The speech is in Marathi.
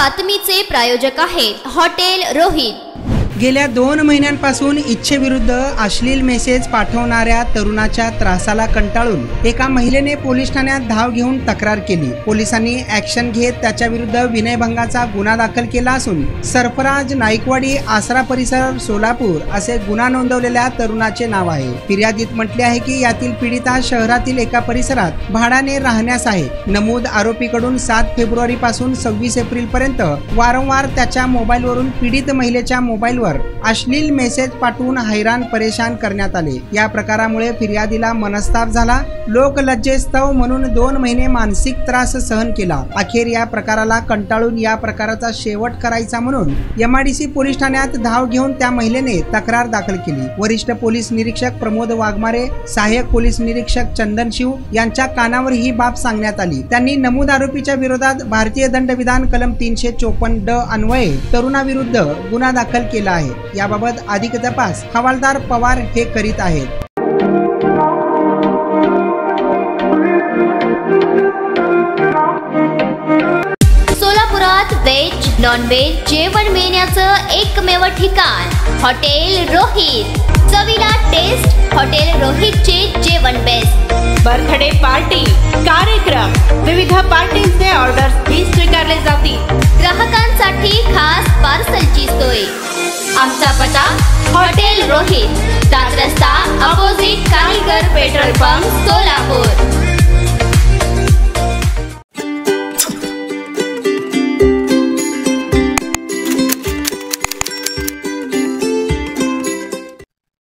बातमीचे प्रायोजक आहेत हॉटेल रोहित। गेल्या 2 महिन्यांपासून इच्छेविरुद्ध अश्लील मेसेज पाठवणाऱ्या तरुणाच्या त्रासाला कंटाळून एका महिलेने पोलीस ठाण्यात धाव घेऊन तक्रार केली। पोलिसांनी ॲक्शन घेत त्याच्या विरुद्ध विनयभंगाचा गुन्हा दाखल केला असून सरफराज नाईकवाडी आसरा परिसर सोलापूर असे गुन्हा नोंदवलेल्या तरुणाचे नाव आहे। फिर्यादीत म्हटले आहे की यातील पीडिता शहरातील एका परिसरात भाड्याने राहण्यास आहे। नमूद आरोपीकडून 7 फेब्रुवारी पासून 26 एप्रिल पर्यंत वारंवार त्याच्या मोबाईलवरून पीडित महिलेच्या मोबाईलवर अश्लील मेसेज पाठवून हैराण परेशान करण्यात आले। या प्रकारामुळे फिर्यादीला मनस्ताप झाला। लोक लज्जेस्तव म्हणून 2 महिने मानसिक त्रास सहन केला। अखेर या प्रकाराला कंटाळून या प्रकाराचा शेवट करायचा म्हणून MIDC पोलीस ठाण्यात धाव घेऊन त्या महिलेने तक्रार दाखल केली। वरिष्ठ पोलीस निरीक्षक प्रमोद वाघमारे, सहाय्यक पोलीस निरीक्षक चंदन शिव यांच्या कानावर ही बाब सांगण्यात आली। त्यांनी नमूद आरोपीच्या विरोधात भारतीय दंडविधान कलम 354D अन्वये तरुणाविरुद्ध गुन्हा दाखल केला आहे। याबाबत अधिक तपास हवालदार पवार हे करीत आहेत। सोलापुरात व्हेज नॉन व्हेज जेवण मिळण्याचं एकमेव ठिकाण हॉटेल रोहित। चवीला टेस्ट हॉटेल रोहितचे जेवण बेस्ट। बर्थडे पार्टी, कार्यक्रम, विविध पार्टींचे ऑर्डर्स ही स्वीकारले जातील। ग्राहकांसाठी खास पार्सलची सोय। आमचा पत्ता हॉटेल रोहित, 7 रस्ता अपोजिट कारीगर पेट्रोल पंप सोलापूर।